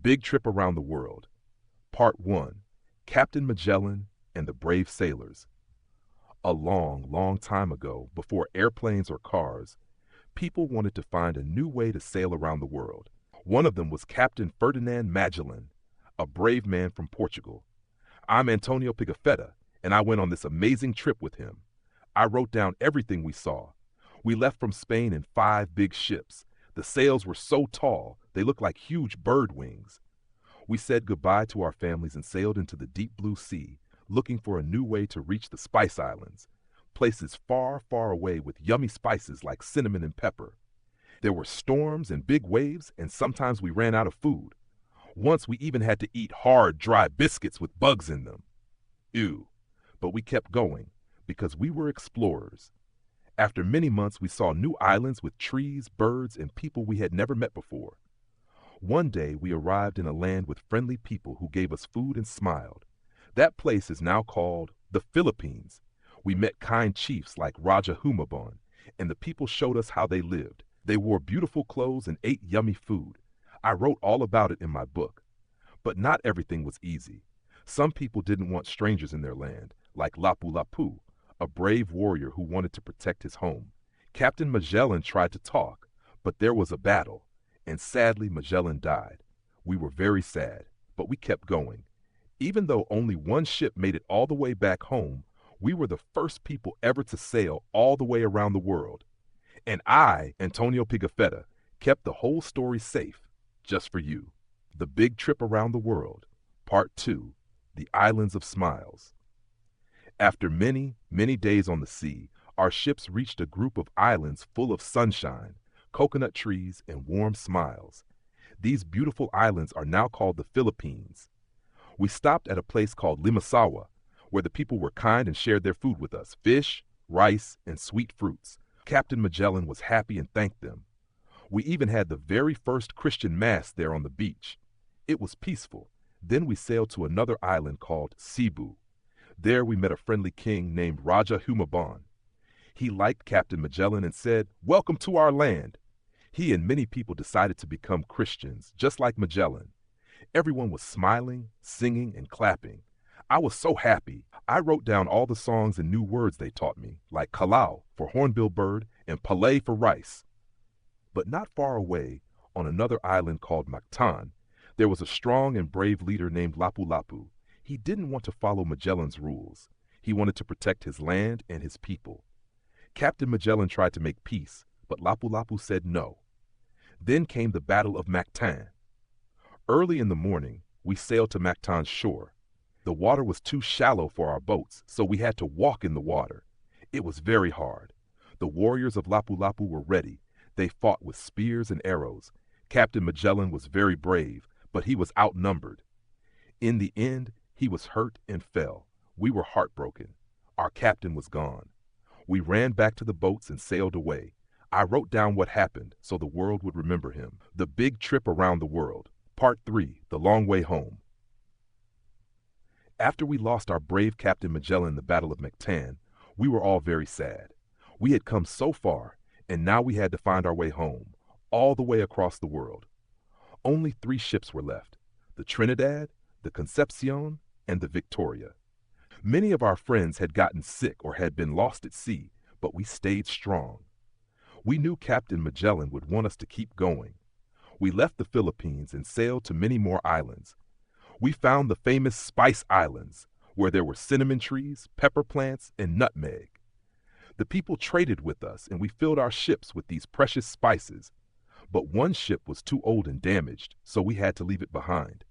Big Trip Around the World, Part 1, Captain Magellan and the Brave Sailors. A long, long time ago, before airplanes or cars, people wanted to find a new way to sail around the world. One of them was Captain Ferdinand Magellan, a brave man from Portugal. I'm Antonio Pigafetta, and I went on this amazing trip with him. I wrote down everything we saw. We left from Spain in 5 big ships. The sails were so tall, they looked like huge bird wings. We said goodbye to our families and sailed into the deep blue sea, looking for a new way to reach the Spice Islands, places far, far away with yummy spices like cinnamon and pepper. There were storms and big waves, and sometimes we ran out of food. Once we even had to eat hard, dry biscuits with bugs in them. Ew. But we kept going, because we were explorers. After many months, we saw new islands with trees, birds, and people we had never met before. One day, we arrived in a land with friendly people who gave us food and smiled. That place is now called the Philippines. We met kind chiefs like Raja Humabon, and the people showed us how they lived. They wore beautiful clothes and ate yummy food. I wrote all about it in my book. But not everything was easy. Some people didn't want strangers in their land, like Lapu-Lapu, a brave warrior who wanted to protect his home. Captain Magellan tried to talk, but there was a battle, and sadly Magellan died. We were very sad, but we kept going. Even though only one ship made it all the way back home, we were the first people ever to sail all the way around the world. And I, Antonio Pigafetta, kept the whole story safe, just for you. The Big Trip Around the World, Part 2, The Islands of Smiles. After many, many days on the sea, our ships reached a group of islands full of sunshine, coconut trees, and warm smiles. These beautiful islands are now called the Philippines. We stopped at a place called Limasawa, where the people were kind and shared their food with us, fish, rice, and sweet fruits. Captain Magellan was happy and thanked them. We even had the very first Christian mass there on the beach. It was peaceful. Then we sailed to another island called Cebu. There we met a friendly king named Raja Humabon. He liked Captain Magellan and said, "Welcome to our land." He and many people decided to become Christians, just like Magellan. Everyone was smiling, singing, and clapping. I was so happy. I wrote down all the songs and new words they taught me, like kalau for hornbill bird and palay for rice. But not far away, on another island called Mactan, there was a strong and brave leader named Lapu-Lapu. He didn't want to follow Magellan's rules. He wanted to protect his land and his people. Captain Magellan tried to make peace, but Lapu-Lapu said no. Then came the Battle of Mactan. Early in the morning, we sailed to Mactan's shore. The water was too shallow for our boats, so we had to walk in the water. It was very hard. The warriors of Lapu-Lapu were ready. They fought with spears and arrows. Captain Magellan was very brave, but he was outnumbered. In the end, he was hurt and fell. We were heartbroken. Our captain was gone. We ran back to the boats and sailed away. I wrote down what happened so the world would remember him. The Big Trip Around the World, Part 3, The Long Way Home. After we lost our brave Captain Magellan in the Battle of Mactan, we were all very sad. We had come so far, and now we had to find our way home, all the way across the world. Only 3 ships were left, the Trinidad, the Concepcion, and the Victoria. Many of our friends had gotten sick or had been lost at sea, but we stayed strong. We knew Captain Magellan would want us to keep going. We left the Philippines and sailed to many more islands. We found the famous Spice Islands, where there were cinnamon trees, pepper plants, and nutmeg. The people traded with us, and we filled our ships with these precious spices. But one ship was too old and damaged, so we had to leave it behind.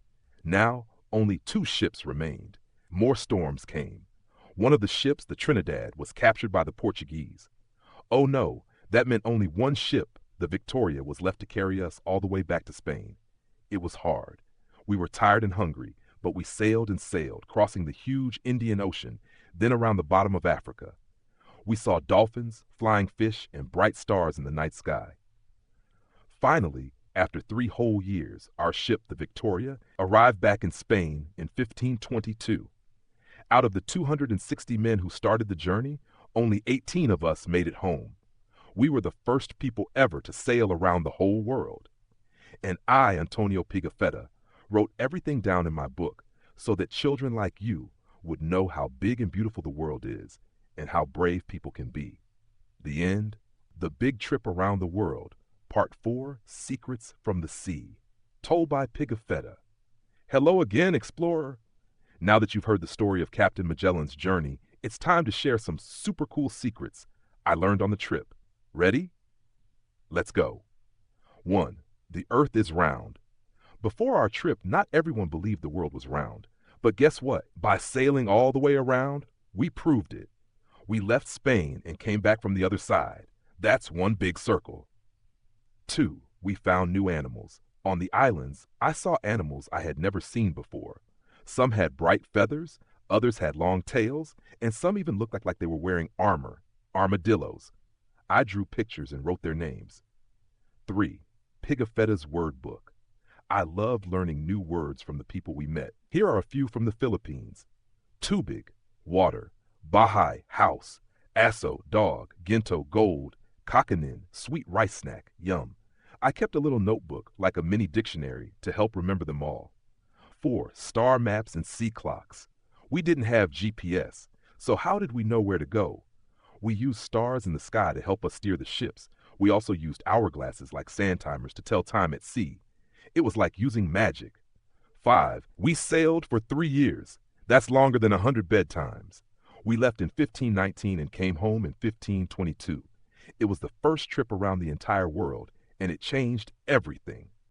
Now, only 2 ships remained. More storms came. One of the ships, the Trinidad, was captured by the Portuguese. Oh no, that meant only one ship, the Victoria, was left to carry us all the way back to Spain. It was hard. We were tired and hungry, but we sailed and sailed, crossing the huge Indian Ocean, then around the bottom of Africa. We saw dolphins, flying fish, and bright stars in the night sky. Finally, after 3 whole years, our ship, the Victoria, arrived back in Spain in 1522. Out of the 260 men who started the journey, only 18 of us made it home. We were the first people ever to sail around the whole world. And I, Antonio Pigafetta, wrote everything down in my book so that children like you would know how big and beautiful the world is and how brave people can be. The end. The Big Trip Around the World, Part 4, Secrets from the Sea. Told by Pigafetta. Hello again, explorer. Now that you've heard the story of Captain Magellan's journey, it's time to share some super cool secrets I learned on the trip. Ready? Let's go. 1. The Earth is round. Before our trip, not everyone believed the world was round. But guess what? By sailing all the way around, we proved it. We left Spain and came back from the other side. That's one big circle. 2. We found new animals. On the islands, I saw animals I had never seen before. Some had bright feathers, others had long tails, and some even looked like they were wearing armor, armadillos. I drew pictures and wrote their names. 3. Pigafetta's word book. I loved learning new words from the people we met. Here are a few from the Philippines. Tubig, water. Bahay, house. Aso, dog. Ginto, gold. Kakanin, sweet rice snack, yum. I kept a little notebook, like a mini dictionary, to help remember them all. 4. Star maps and sea clocks. We didn't have GPS, so how did we know where to go? We used stars in the sky to help us steer the ships. We also used hourglasses like sand timers to tell time at sea. It was like using magic. 5. We sailed for 3 years. That's longer than 100 bedtimes. We left in 1519 and came home in 1522. It was the first trip around the entire world, and it changed everything.